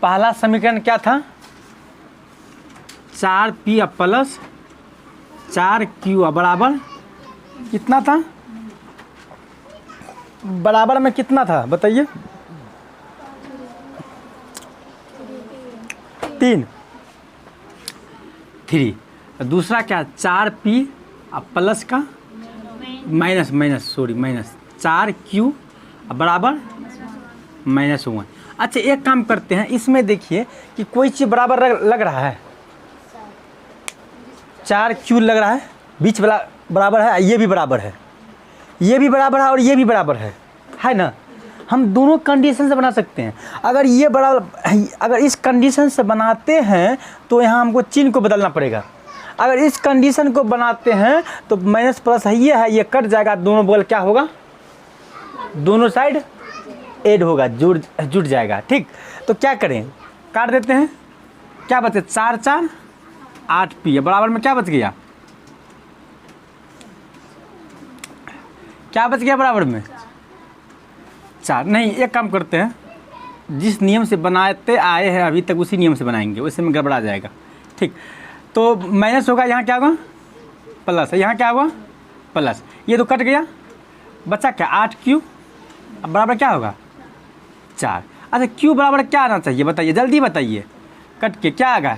पहला समीकरण क्या था 4p प्लस 4q बराबर कितना था, बराबर में कितना था बताइए 3। दूसरा क्या 4p प्लस का माइनस 4q बराबर -1। अच्छा एक काम करते हैं, इसमें देखिए कि कोई चीज़ बराबर लग रहा है, 4Q लग रहा है, बीच वाला बराबर है, ये भी बराबर है, ये भी बराबर है और ये भी बराबर है ना। हम दोनों कंडीशन से बना सकते हैं। अगर ये बराबर, अगर इस कंडीशन से बनाते हैं तो यहाँ हमको चिन्ह को बदलना पड़ेगा। अगर इस कंडीशन को बनाते हैं तो माइनस प्लस है, ये कट जाएगा, दोनों बगल क्या होगा, दोनों साइड ऐड होगा, जुड़ जाएगा। ठीक, तो क्या करें, काट देते हैं, क्या बचे 4 4 8P बराबर में क्या बच गया, क्या बच गया बराबर में 4। नहीं, एक काम करते हैं, जिस नियम से बनाते आए हैं अभी तक उसी नियम से बनाएंगे, उससे में गड़बड़ा जाएगा। ठीक, तो माइनस होगा, यहाँ क्या होगा प्लस है, यहाँ क्या होगा प्लस, ये तो कट गया, बचा क्या 8Q, अब बराबर क्या होगा 4। अच्छा Q बराबर क्या आना चाहिए बताइए, जल्दी बताइए, कट के क्या आएगा,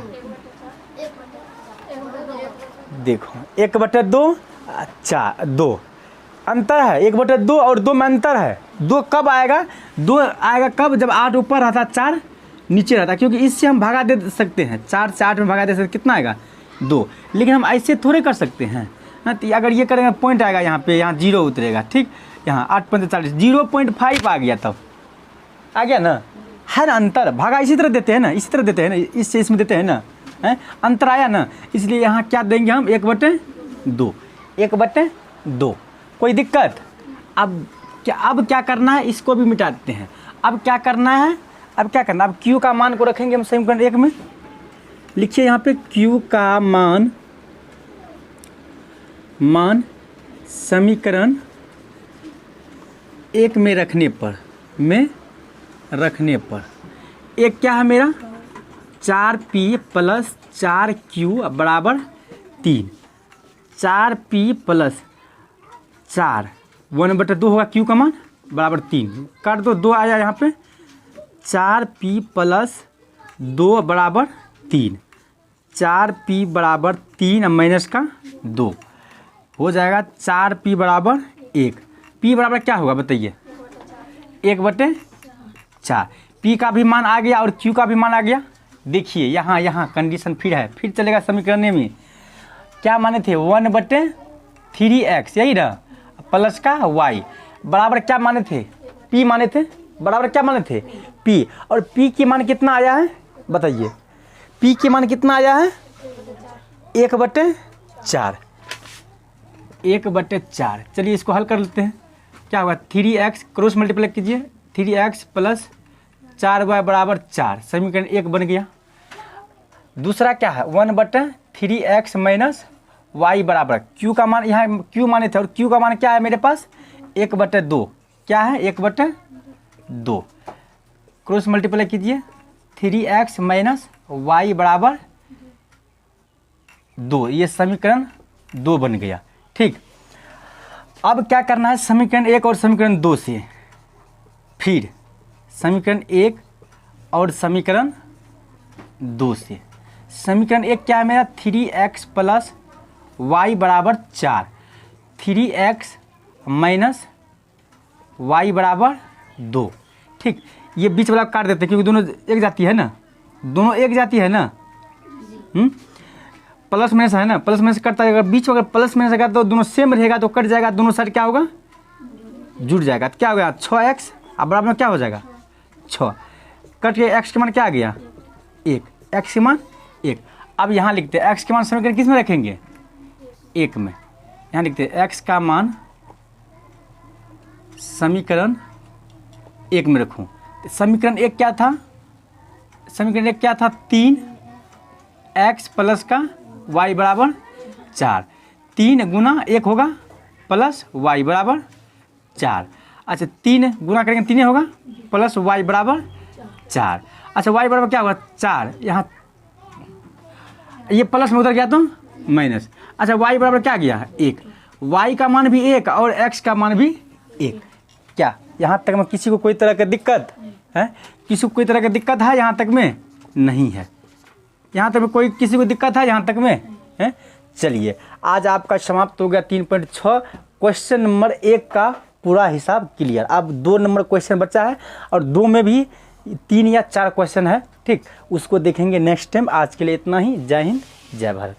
देखो 1/2 4 2 अंतर है, 1/2 और 2 में अंतर है। 2 कब आएगा, 2 आएगा कब, जब 8 ऊपर रहता 4 नीचे रहता, क्योंकि इससे हम भगा दे सकते हैं, 4 से 8 में भगा दे सकते, कितना आएगा 2। लेकिन हम ऐसे थोड़े कर सकते हैं ना, तो अगर ये करेंगे पॉइंट आएगा यहाँ पे, यहाँ 0 उतरेगा। ठीक, यहाँ 8 5 40 0.5 आ गया, तब आ गया ना, है ना अंतर। भागा इसी तरह देते हैं ना, इसी तरह देते हैं ना, इससे इसमें देते हैं ना, है अंतर आया ना, इसलिए यहाँ क्या देंगे हम 1/2 1/2। कोई दिक्कत, अब क्या करना है, इसको भी मिटाते हैं। अब क्या करना है, अब Q का मान को रखेंगे हम समीकरण 1 में, लिखिए यहाँ पे Q का मान समीकरण 1 में रखने पर एक क्या है मेरा 4P + 4Q बराबर 3, 4P + 4 1/2 होगा, Q का मान बराबर 3, काट दो, 2 आया यहाँ पे, 4P + 2 बराबर 3, 4P बराबर 3 माइनस का 2 हो जाएगा, 4P बराबर 1। P बराबर क्या होगा बताइए 1/4। P का भी मान आ गया और Q का भी मान आ गया। देखिए यहाँ कंडीशन फिर चलेगा समीकरण में, क्या माने थे 1/3x, यही ना, प्लस का y बराबर क्या माने थे, P माने थे, बराबर क्या माने थे P, और P की मान कितना आया है बताइए, P की मान कितना आया है 1/4, 1/4। चलिए इसको हल कर लेते हैं, क्या होगा 3x क्रॉस मल्टीप्लाई कीजिए, 3x + 4y बराबर 4, समीकरण 1 बन गया। दूसरा क्या है 1/3x - y बराबर, Q का मान यहाँ Q माने थे और Q का मान क्या है मेरे पास 1/2, क्या है 1/2, क्रॉस मल्टीप्लाई कीजिए, 3x - y बराबर 2, ये समीकरण 2 बन गया। ठीक, अब क्या करना है समीकरण 1 और समीकरण 2 से, फिर समीकरण 1 और समीकरण 2 से। समीकरण 1 क्या है मेरा 3x + y बराबर 4, 3x - y बराबर 2। ठीक, ये बीच वाला काट देते हैं क्योंकि दोनों एक जाती है ना, दोनों एक जाती है ना, प्लस माइनस है ना, प्लस माइनस कटता है, अगर बीच में अगर प्लस माइनस रहेगा तो दोनों सेम रहेगा तो कट जाएगा, दोनों साइड क्या होगा जुड़ जाएगा, तो क्या हो गया 6x, अब बराबर में क्या हो जाएगा 6, कट के x के मान क्या आ गया 1, x के मान 1। अब यहाँ लिखते हैं x के मान समीकरण किस में रखेंगे 1 में, यहाँ लिखते हैं x का मान समीकरण 1 में रखूँ। समीकरण 1 क्या था, समीकरण 1 क्या था 3x + का y बराबर 4, 3 × 1 होगा प्लस y बराबर 4। अच्छा 3 गुना करेंगे 3 होगा प्लस y बराबर 4। अच्छा y बराबर क्या होगा 4, यहाँ ये प्लस में उधर गया तो माइनस। अच्छा y बराबर क्या गया 1, y का मान भी 1 और x का मान भी 1। क्या यहाँ तक में किसी को कोई तरह की दिक्कत है, किसी को कोई तरह की दिक्कत है यहाँ तक में नहीं है, यहाँ तक में कोई किसी को दिक्कत है यहाँ तक में है। चलिए आज आपका समाप्त हो गया 3.6 क्वेश्चन नंबर 1 का पूरा हिसाब क्लियर। अब 2 नंबर क्वेश्चन बचा है और 2 में भी 3 या 4 क्वेश्चन है, ठीक, उसको देखेंगे नेक्स्ट टाइम। आज के लिए इतना ही। जय हिंद, जय भारत।